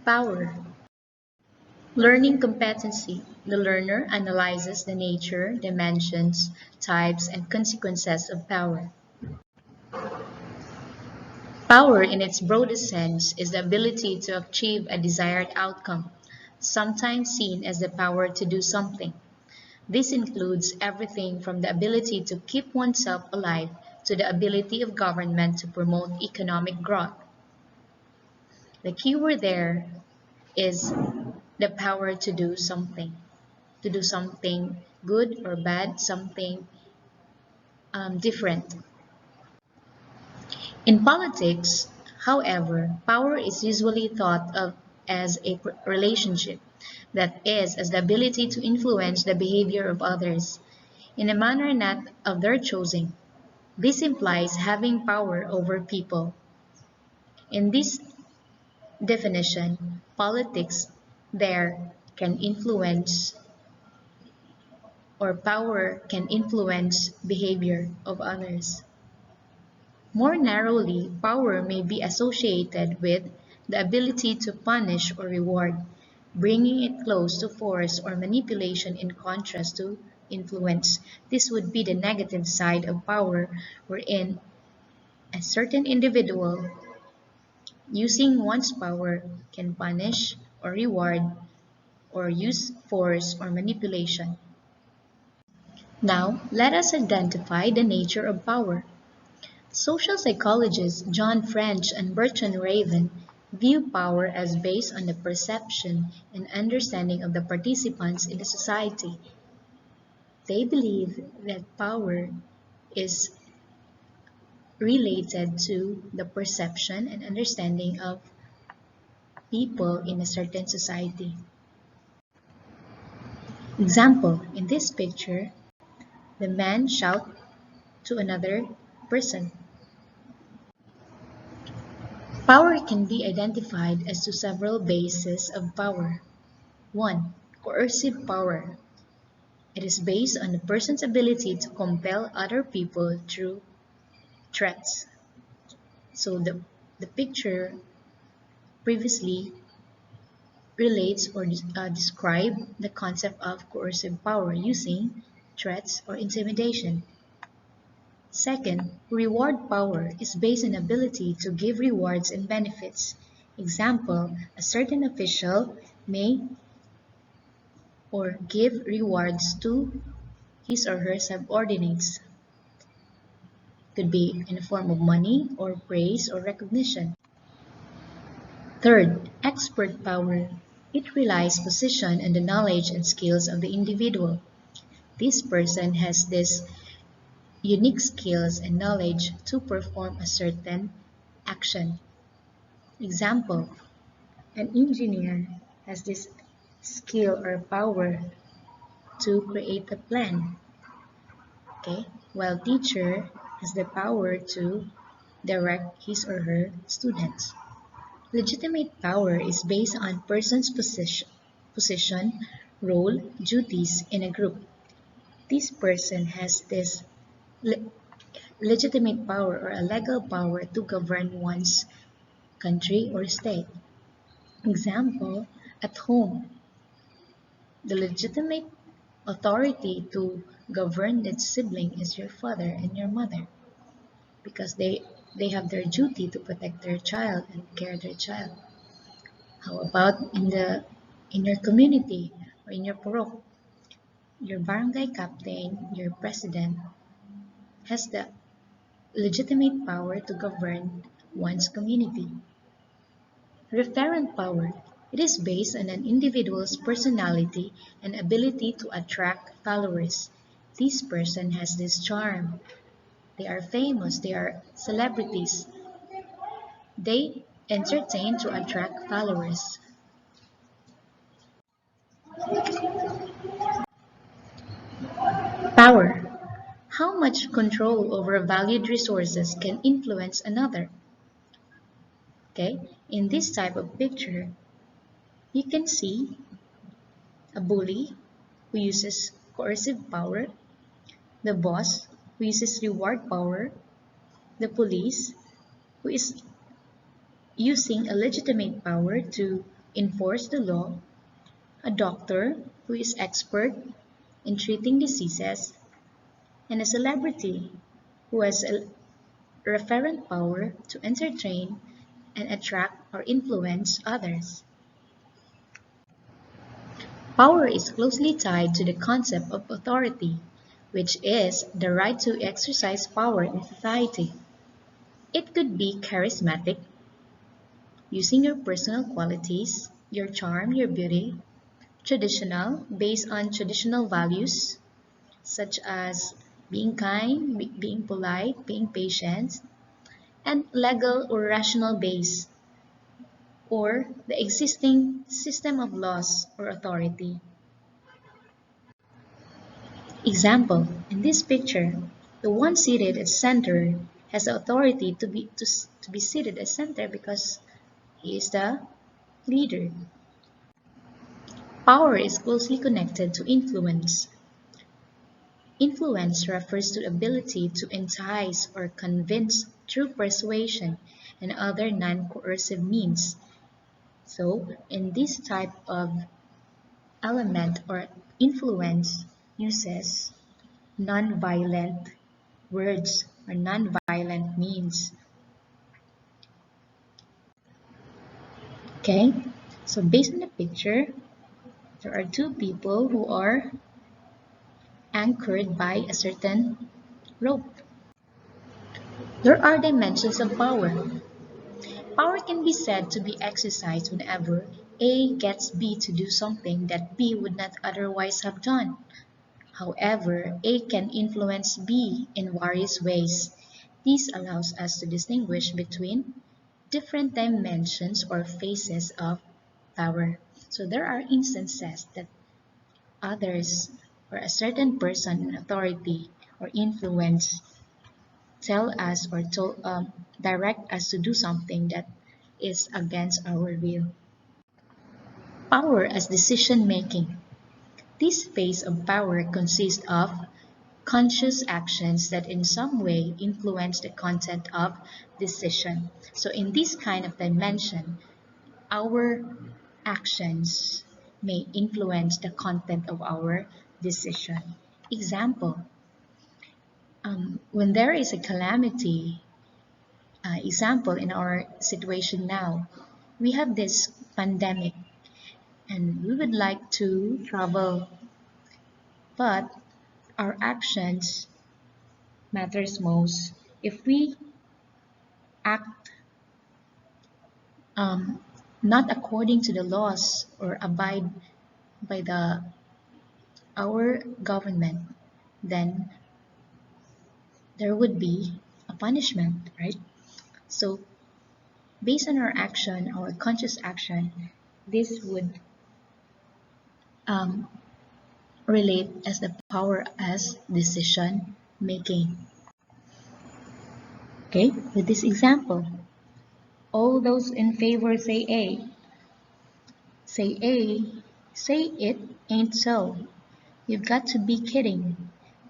Power. Learning competency. The learner analyzes the nature, dimensions, types, and consequences of power. Power, in its broadest sense, is the ability to achieve a desired outcome, sometimes seen as the power to do something. This includes everything from the ability to keep oneself alive to the ability of government to promote economic growth. The key word there is the power to do something good or bad, something different. In politics, however, power is usually thought of as a relationship, that is, as the ability to influence the behavior of others in a manner not of their choosing. This implies having power over people. In this definition, politics there can influence or power can influence behavior of others. More narrowly, power may be associated with the ability to punish or reward, bringing it close to force or manipulation in contrast to influence. This would be the negative side of power, wherein a certain individual using one's power can punish or reward or use force or manipulation. Now, let us identify the nature of power. Social psychologists John French and Bertran view power as based on the perception and understanding of the participants in the society. They believe that power is related to the perception and understanding of people in a certain society. Example, in this picture, the man shouts to another person. Power can be identified as to several bases of power. 1. Coercive power. It is based on a person's ability to compel other people through threats. So the picture previously relates or describes the concept of coercive power using threats or intimidation. Second, reward power is based on ability to give rewards and benefits. Example, a certain official may or give rewards to his or her subordinates. Could be in the form of money or praise or recognition. Third, expert power. It relies position on the knowledge and skills of the individual. This person has this unique skills and knowledge to perform a certain action. Example, an engineer has this skill or power to create a plan. Okay, while teacher has the power to direct his or her students. Legitimate power is based on person's position, role, duties in a group. This person has this legitimate power or a legal power to govern one's country or state. Example, at home, the legitimate authority to govern that sibling is your father and your mother because they have their duty to protect their child and care their child. How about in your community or in your purok? Your barangay captain, your president, has the legitimate power to govern one's community. Referent power. It is based on an individual's personality and ability to attract followers. This person has this charm. They are famous. They are celebrities. They entertain to attract followers. Power. How much control over valued resources can influence another? Okay, in this type of picture, you can see a bully who uses coercive power, the boss who uses reward power, the police who is using a legitimate power to enforce the law, a doctor who is expert in treating diseases, and a celebrity who has a referent power to entertain and attract or influence others. Power is closely tied to the concept of authority, which is the right to exercise power in society. It could be charismatic, using your personal qualities, your charm, your beauty; traditional, based on traditional values, such as being kind, being polite, being patient; and legal or rational base, or the existing system of laws or authority. Example, in this picture, the one seated at center has the authority to be seated at center because he is the leader. Power is closely connected to influence. Influence refers to the ability to entice or convince through persuasion and other non-coercive means. So, in this type of element or influence uses non-violent words or non-violent means. Okay, so based on the picture, there are two people who are anchored by a certain rope. There are dimensions of power. Power can be said to be exercised whenever A gets B to do something that B would not otherwise have done. However, A can influence B in various ways. This allows us to distinguish between different dimensions or phases of power. So there are instances that others or a certain person in authority or influence tell us or direct us to do something that is against our will. Power as decision making. This phase of power consists of conscious actions that in some way influence the content of decision. So in this kind of dimension, our actions may influence the content of our decision. Example, when there is a calamity, example in our situation now, we have this pandemic and we would like to travel, but our actions matters most. If we act um, not according to the laws or abide by our government, then there would be a punishment, right? So based on our action, our conscious action, this would um, relate as the power as decision making. Okay, with this example, all those in favor say A. Say A, say it ain't so. You've got to be kidding.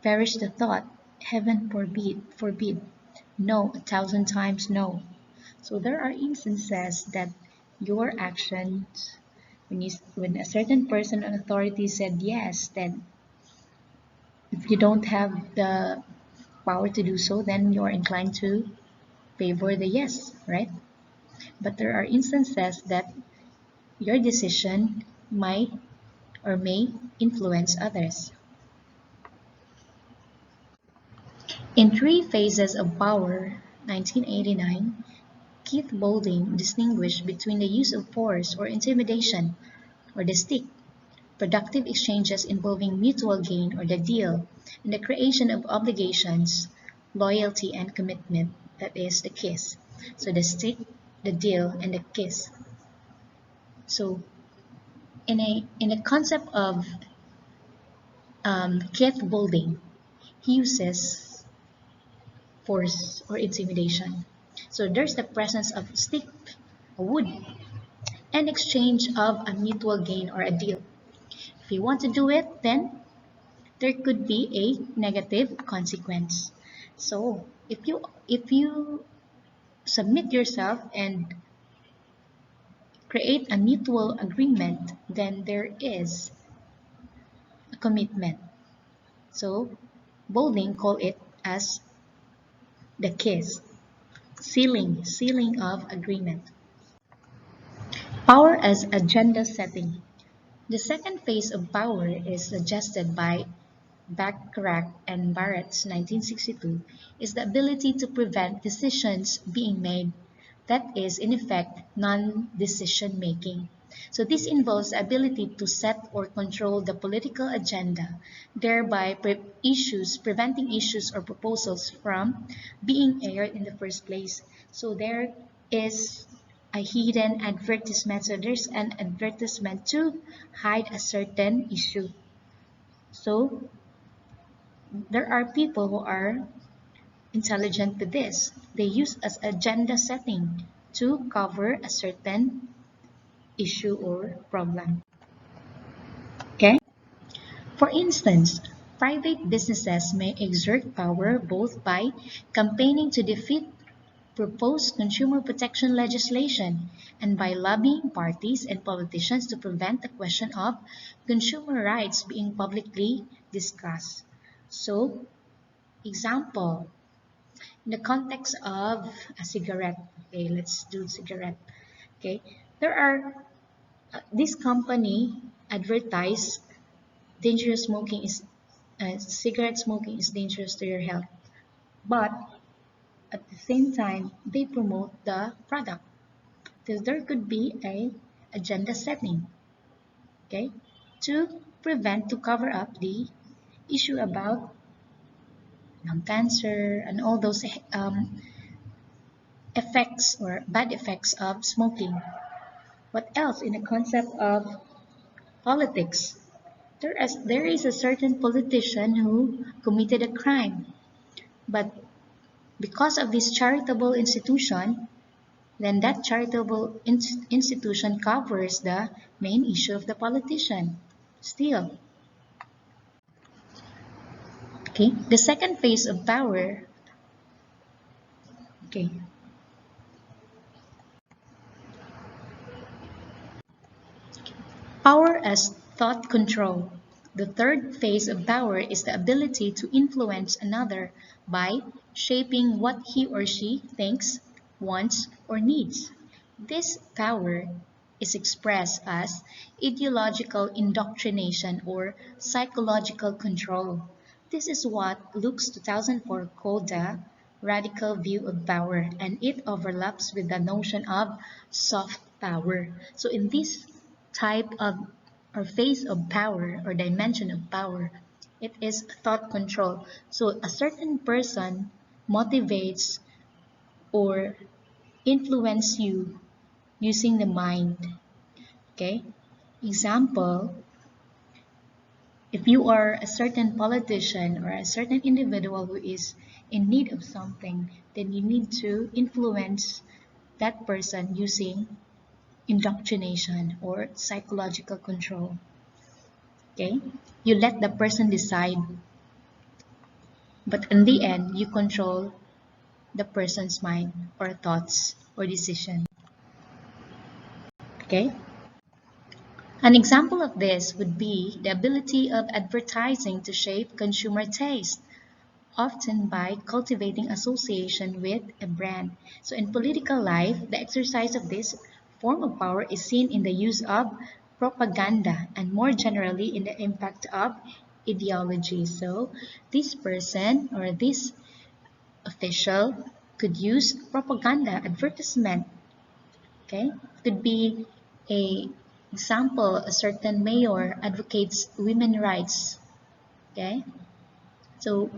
Perish the thought. Heaven forbid, forbid. No, 1,000 times no. So there are instances that your actions, when a certain person on authority said yes, then if you don't have the power to do so, then you're inclined to favor the yes, right? But there are instances that your decision might or may influence others. In Three Phases of Power, 1989, Keith Boulding distinguished between the use of force or intimidation, or the stick, productive exchanges involving mutual gain or the deal, and the creation of obligations, loyalty, and commitment, that is the kiss. So the stick, the deal, and the kiss. So in a concept of Keith Boulding, he uses force or intimidation. So there's the presence of stick, a wood, and exchange of a mutual gain or a deal. If you want to do it, then there could be a negative consequence. So if you submit yourself and create a mutual agreement, then there is a commitment. So Boulding call it as the kiss, sealing of agreement. Power as agenda setting. The second phase of power is suggested by Bachrach and Baratz 1962 is the ability to prevent decisions being made, that is, in effect, non-decision making. So this involves the ability to set or control the political agenda, thereby preventing issues or proposals from being aired in the first place. So there is a hidden advertisement. So there's an advertisement to hide a certain issue. So there are people who are intelligent with this. They use as agenda setting to cover a certain issue or problem. Okay? For instance, private businesses may exert power both by campaigning to defeat proposed consumer protection legislation and by lobbying parties and politicians to prevent the question of consumer rights being publicly discussed. So, example, in the context of a cigarette, okay, let's do cigarette. Okay, there are this company advertise dangerous smoking is cigarette smoking is dangerous to your health, but at the same time they promote the product. So there could be a agenda setting, okay, to prevent, to cover up the issue about lung cancer and all those effects or bad effects of smoking. What else in the concept of politics? There is a certain politician who committed a crime, but because of this charitable institution, then that charitable institution covers the main issue of the politician. Still, okay. The second phase of power, okay, power as thought control. The third phase of power is the ability to influence another by shaping what he or she thinks, wants, or needs. This power is expressed as ideological indoctrination or psychological control. This is what Luke's 2004 called the radical view of power, and it overlaps with the notion of soft power. So in this type of or phase of power or dimension of power, it is thought control. So a certain person motivates or influence you using the mind. Okay? Example, if you are a certain politician or a certain individual who is in need of something, then you need to influence that person using indoctrination or psychological control. Okay? You let the person decide, but in the end, you control the person's mind or thoughts or decision. Okay? An example of this would be the ability of advertising to shape consumer taste, often by cultivating association with a brand. So in political life, the exercise of this form of power is seen in the use of propaganda and more generally in the impact of ideology. So this person or this official could use propaganda advertisement. Okay, could be a example, a certain mayor advocates women's rights. Okay, so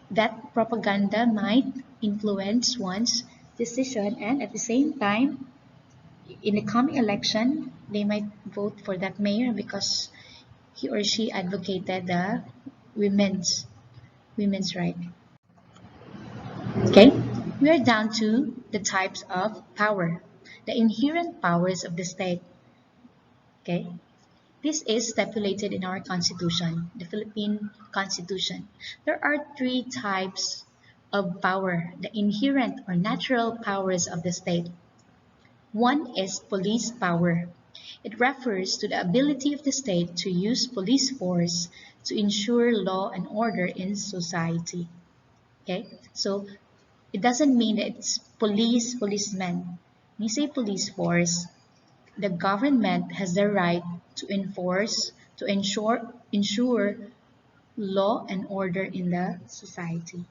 that propaganda might influence one's decision, and at the same time, in the coming election, they might vote for that mayor because he or she advocated the women's right. Okay, we are down to the types of power, the inherent powers of the state. Okay, this is stipulated in our constitution, the Philippine Constitution. There are three types of power, the inherent or natural powers of the state. One is police power. It refers to the ability of the state to use police force to ensure law and order in society. Okay, so it doesn't mean that it's policemen. When you say police force, the government has the right to enforce, to ensure law and order in the society.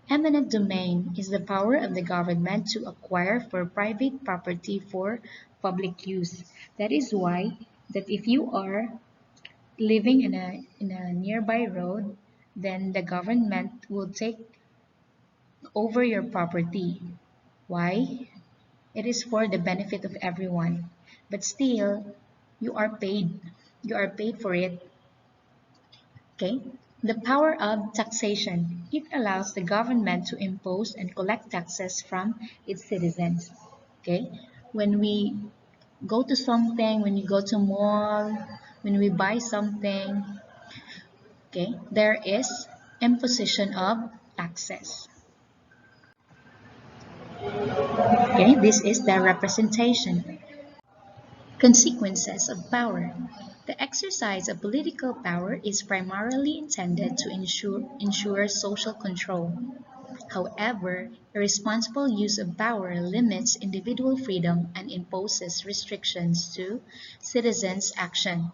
Eminent domain is the power of the government to acquire for private property for public use. That is why that if you are living in a nearby road, then the government will take over your property. Why? It is for the benefit of everyone. But still, you are paid. You are paid for it. Okay? The power of taxation. It allows the government to impose and collect taxes from its citizens. Okay? When we go to something, when you go to mall, when we buy something, okay, there is imposition of taxes. Okay, this is the representation. Consequences of power. The exercise of political power is primarily intended to ensure social control. However, irresponsible use of power limits individual freedom and imposes restrictions to citizens' action.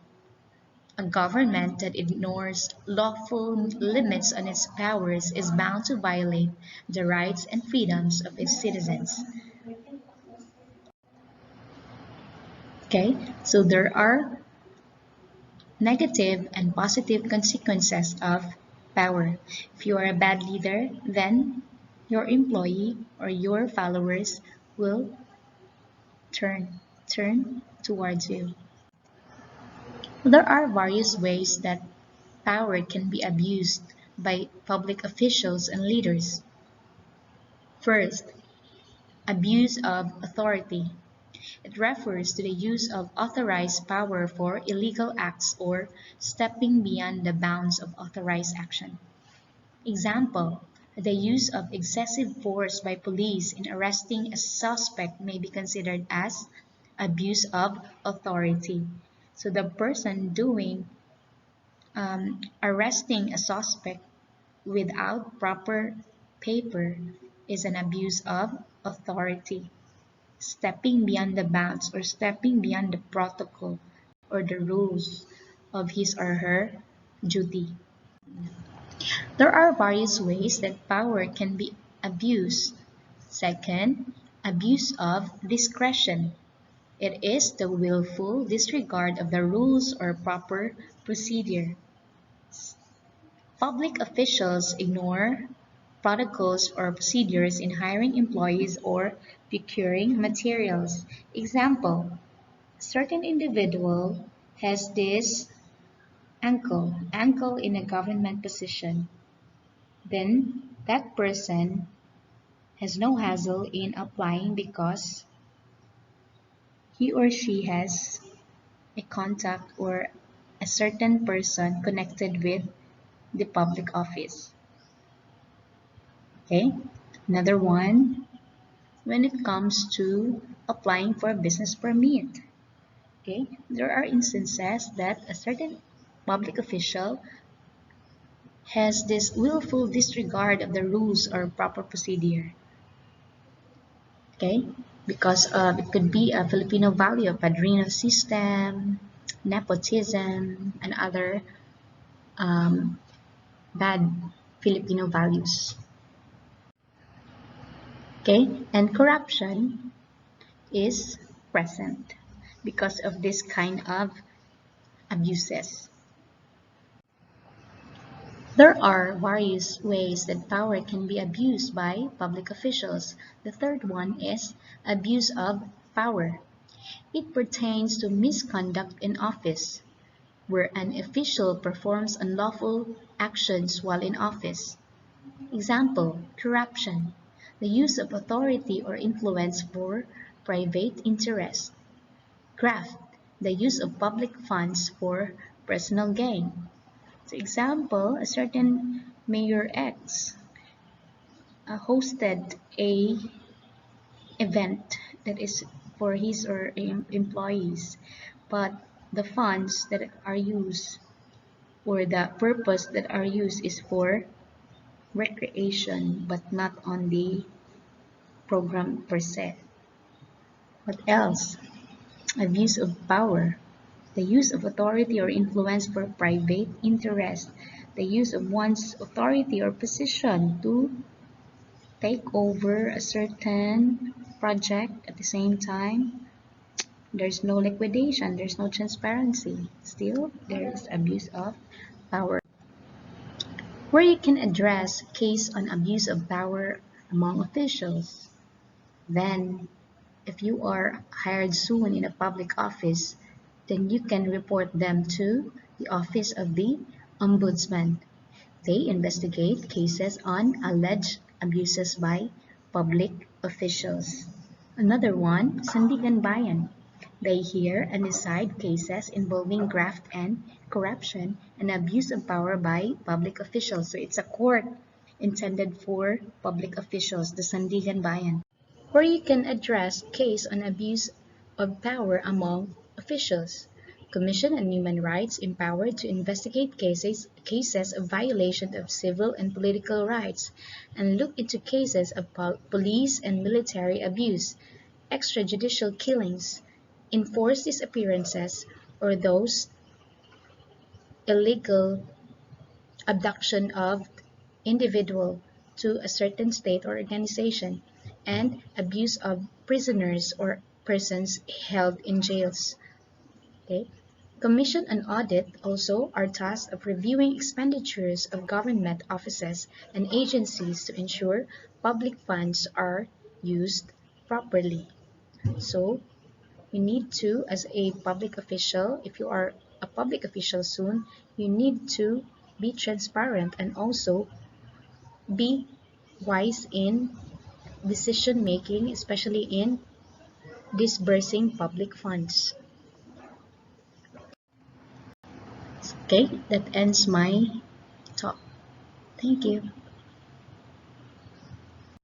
A government that ignores lawful limits on its powers is bound to violate the rights and freedoms of its citizens. Okay, so there are negative and positive consequences of power. If you are a bad leader, then your employee or your followers will turn towards you. There are various ways that power can be abused by public officials and leaders. First, abuse of authority. It refers to the use of authorized power for illegal acts or stepping beyond the bounds of authorized action. Example, the use of excessive force by police in arresting a suspect may be considered as abuse of authority. So the person doing arresting a suspect without proper paper is an abuse of authority. Stepping beyond the bounds or stepping beyond the protocol or the rules of his or her duty. There are various ways that power can be abused. Second, abuse of discretion. It is the willful disregard of the rules or proper procedure. Public officials ignore protocols or procedures in hiring employees or procuring materials. Example, a certain individual has this uncle in a government position. Then that person has no hassle in applying because he or she has a contact or a certain person connected with the public office. Okay, another one, when it comes to applying for a business permit. Okay, there are instances that a certain public official has this willful disregard of the rules or proper procedure. Okay, because it could be a Filipino value, padrino system, nepotism, and other bad Filipino values. Okay, and corruption is present because of this kind of abuses. There are various ways that power can be abused by public officials. The third one is abuse of power. It pertains to misconduct in office, where an official performs unlawful actions while in office. Example, corruption, the use of authority or influence for private interest. Graft, the use of public funds for personal gain. For example, a certain Mayor X hosted a event that is for his or employees, but the funds that are used or the purpose that are used is for recreation, but not on the program per se. What else? Abuse of power. The use of authority or influence for private interest. The use of one's authority or position to take over a certain project at the same time. There's no liquidation, there's no transparency. Still, there is abuse of power. Where you can address case on abuse of power among officials. Then, if you are hired soon in a public office, then you can report them to the Office of the Ombudsman. They investigate cases on alleged abuses by public officials. Another one, Sandigan Bayan. They hear and decide cases involving graft and corruption and abuse of power by public officials. So it's a court intended for public officials, the Sandigan Bayan, where you can address case on abuse of power among officials. Commission on Human Rights empowered to investigate cases of violation of civil and political rights and look into cases of police and military abuse, extrajudicial killings, enforced disappearances, or those illegal abduction of individual to a certain state or organization, and abuse of prisoners or persons held in jails. Okay. Commission and audit also are tasked of reviewing expenditures of government offices and agencies to ensure public funds are used properly. So you need to, as a public official, if you are a public official soon, you need to be transparent and also be wise in decision making, especially in disbursing public funds. Okay, that ends my talk. Thank you.